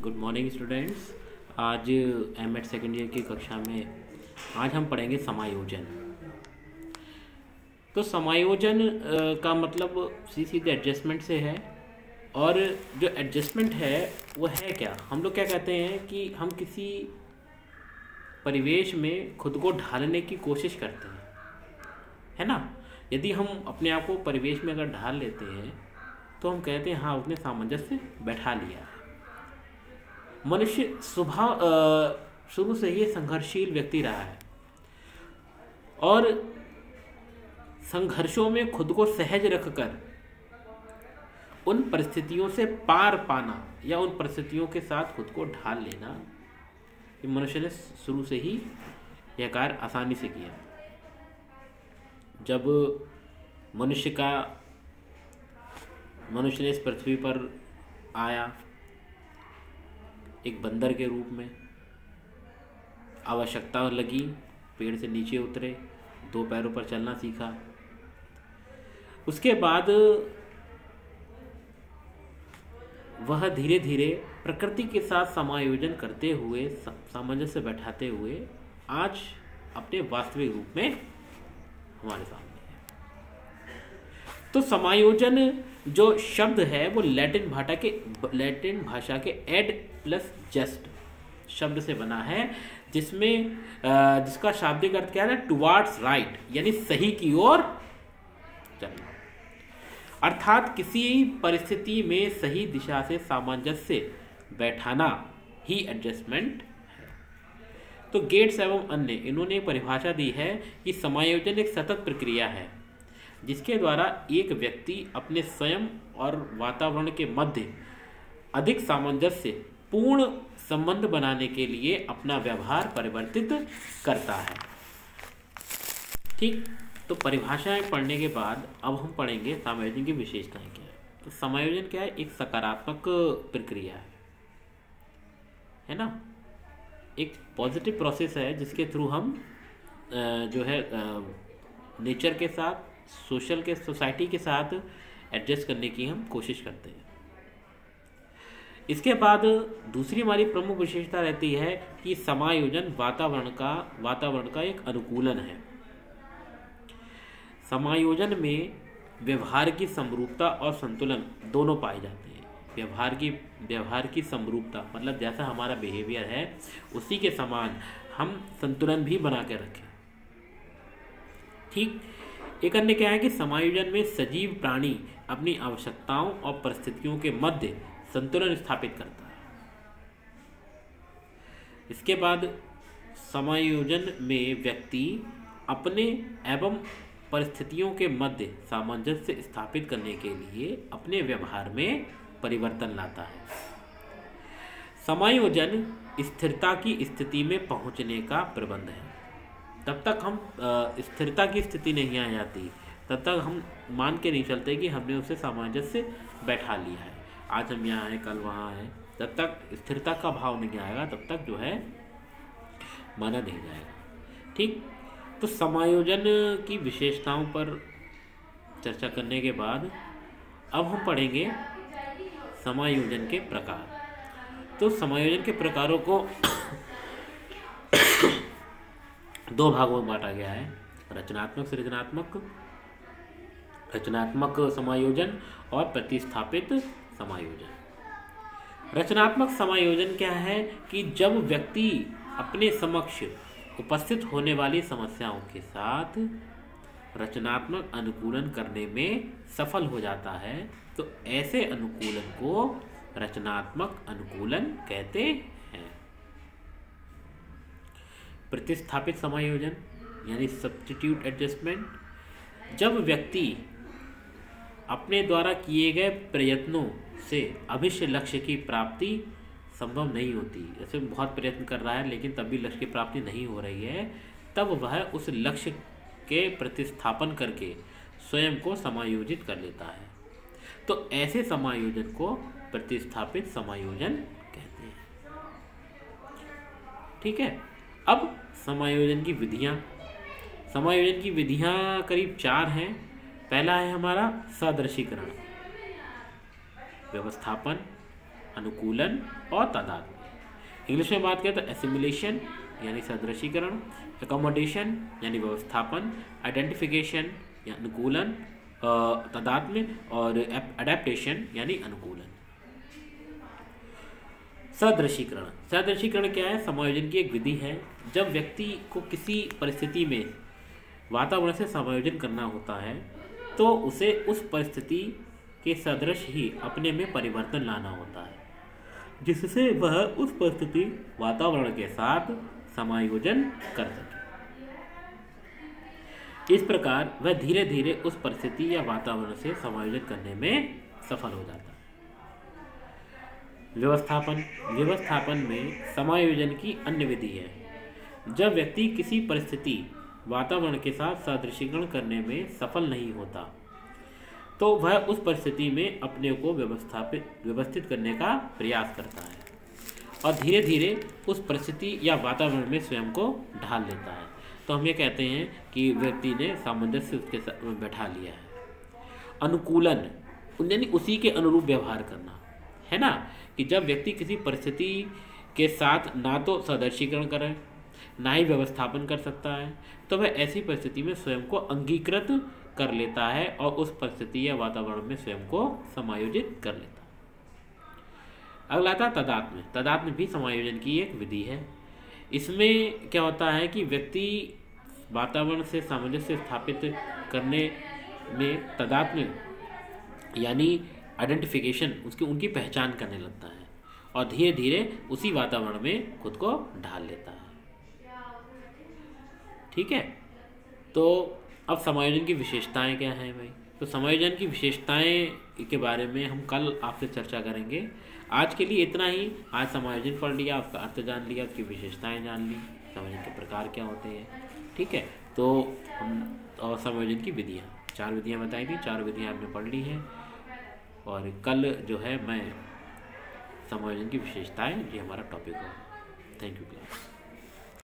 Good morning students. आज MEd second year की कक्षा में आज हम पढ़ेंगे समायोजन। तो समायोजन का मतलब सीधे एडजस्टमेंट से है। और जो एडजस्टमेंट है वो है क्या, हम लोग क्या कहते हैं कि हम किसी परिवेश में खुद को ढालने की कोशिश करते हैं, है ना। यदि हम अपने आप को परिवेश में अगर ढाल लेते हैं तो हम कहते हैं हाँ उसने सामंजस्य बैठा लिया है। मनुष्य स्वभाव शुरू से ही संघर्षशील व्यक्ति रहा है और संघर्षों में खुद को सहज रखकर उन परिस्थितियों से पार पाना या उन परिस्थितियों के साथ खुद को ढाल लेना, ये मनुष्य ने शुरू से ही यह कार्य आसानी से किया। जब मनुष्य ने इस पृथ्वी पर आया एक बंदर के रूप में, आवश्यकता लगी, पेड़ से नीचे उतरे, दो पैरों पर चलना सीखा। उसके बाद वह धीरे धीरे प्रकृति के साथ समायोजन करते हुए, सामंजस्य बैठाते हुए आज अपने वास्तविक रूप में हमारे सामने है। तो समायोजन जो शब्द है वो लैटिन भाषा के एड प्लस जस्ट शब्द से बना है, जिसका शाब्दिक अर्थ क्या है, टुवार्ड्स राइट, यानी सही की ओर चलना। अर्थात किसी परिस्थिति में सही दिशा से सामंजस्य बैठाना ही एडजस्टमेंट है। तो गेट्स एवं अन्य इन्होंने परिभाषा दी है कि समायोजन एक सतत प्रक्रिया है जिसके द्वारा एक व्यक्ति अपने स्वयं और वातावरण के मध्य अधिक सामंजस्य पूर्ण संबंध बनाने के लिए अपना व्यवहार परिवर्तित करता है। ठीक, तो परिभाषाएं पढ़ने के बाद अब हम पढ़ेंगे समायोजन की विशेषताएं क्या है। तो समायोजन क्या है, एक सकारात्मक प्रक्रिया है ना, एक पॉजिटिव प्रोसेस है जिसके थ्रू हम जो है नेचर के साथ, सोसाइटी के साथ एडजस्ट करने की हम कोशिश करते हैं। इसके बाद दूसरी हमारी प्रमुख विशेषता रहती है कि समायोजन वातावरण का एक अनुकूलन है। समायोजन में व्यवहार की समरूपता और संतुलन दोनों पाए जाते हैं। व्यवहार की समरूपता मतलब जैसा हमारा बिहेवियर है उसी के समान हम संतुलन भी बना के रखें। ठीक, एक अन्य क्या है कि समायोजन में सजीव प्राणी अपनी आवश्यकताओं और परिस्थितियों के मध्य संतुलन स्थापित करता है। इसके बाद समायोजन में व्यक्ति अपने एवं परिस्थितियों के मध्य सामंजस्य स्थापित करने के लिए अपने व्यवहार में परिवर्तन लाता है। समायोजन स्थिरता की स्थिति में पहुंचने का प्रबंध है। तब तक हम स्थिरता की स्थिति नहीं आ जाती, तब तक हम मान के नहीं चलते कि हमने उसे सामंजस्य बैठा लिया है, आज हम यहाँ हैं कल वहाँ हैं। जब तक स्थिरता का भाव नहीं आएगा तब तक जो है माना नहीं जाएगा। ठीक, तो समायोजन की विशेषताओं पर चर्चा करने के बाद अब हम पढ़ेंगे समायोजन के प्रकार। तो समायोजन के प्रकारों को दो भागों में बांटा गया है, रचनात्मक समायोजन और प्रतिस्थापित समायोजन। रचनात्मक समायोजन क्या है कि जब व्यक्ति अपने समक्ष उपस्थित होने वाली समस्याओं के साथ रचनात्मक अनुकूलन करने में सफल हो जाता है, तो ऐसे अनुकूलन को रचनात्मक अनुकूलन कहते हैं। प्रतिस्थापित समायोजन यानी सब्स्टिट्यूट एडजस्टमेंट, जब व्यक्ति अपने द्वारा किए गए प्रयत्नों से अभिष्ट लक्ष्य की प्राप्ति संभव नहीं होती, जैसे बहुत प्रयत्न कर रहा है लेकिन तब भी लक्ष्य की प्राप्ति नहीं हो रही है, तब वह उस लक्ष्य के प्रतिस्थापन करके स्वयं को समायोजित कर लेता है। तो ऐसे समायोजन को प्रतिस्थापित समायोजन कहते हैं। ठीक है, अब समायोजन की विधियां करीब 4 हैं। पहला है हमारा सदृशीकरण, व्यवस्थापन, अनुकूलन और तादात्म्य। इंग्लिश में बात करें तो एसिमिलेशन यानी सादृशीकरण, एकोमोडेशन यानी व्यवस्थापन, आइडेंटिफिकेशन या अनुकूलन, तादात्म्य और एडेप्टेशन यानी अनुकूलन। सदृशीकरण, सदृशीकरण क्या है? समायोजन की एक विधि है। जब व्यक्ति को किसी परिस्थिति में वातावरण से समायोजन करना होता है तो उसे उस परिस्थिति के सदृश ही अपने में परिवर्तन लाना होता है, जिससे वह उस परिस्थिति वातावरण के साथ समायोजन कर सके। इस प्रकार वह धीरे धीरे उस परिस्थिति या वातावरण से समायोजन करने में सफल हो जाता है। व्यवस्थापन, व्यवस्थापन में समायोजन की अन्य विधि है। जब व्यक्ति किसी परिस्थिति वातावरण के साथ सादृशीकरण करने में सफल नहीं होता तो वह उस परिस्थिति में अपने को व्यवस्थित करने का प्रयास करता है और धीरे धीरे उस परिस्थिति या वातावरण में स्वयं को ढाल लेता है। तो हम ये कहते हैं कि व्यक्ति ने सामंजस्य उसके साथ बैठा लिया है। अनुकूलन यानी उसी के अनुरूप व्यवहार करना, है ना, कि जब व्यक्ति किसी परिस्थिति के साथ ना तो सादृशीकरण करे ना ही व्यवस्थापन कर सकता है तो वह ऐसी परिस्थिति में स्वयं को अंगीकृत कर लेता है और उस परिस्थिति या वातावरण में स्वयं को समायोजित कर लेता है। अगला था तादात्म्य। तादात्म्य भी समायोजन की एक विधि है। इसमें क्या होता है कि व्यक्ति वातावरण से सामंजस्य स्थापित करने में तादात्म्य यानी आइडेंटिफिकेशन उनकी पहचान करने लगता है और धीरे धीरे उसी वातावरण में खुद को ढाल लेता है। ठीक है, तो अब समायोजन की विशेषताएं क्या हैं भाई? तो समायोजन की विशेषताएं के बारे में हम कल आपसे चर्चा करेंगे। आज के लिए इतना ही। आज समायोजन पढ़ लिया, उसका अर्थ जान लिया, उसकी विशेषताएं जान ली, समायोजन के प्रकार क्या होते हैं। ठीक है, तो हम और समायोजन की विधियाँ, 4 विधियाँ बताई थी, 4 विधियाँ आपने पढ़ ली हैं और कल जो है मैं समायोजन की विशेषताएं, ये हमारा टॉपिक होगा। Thank you class.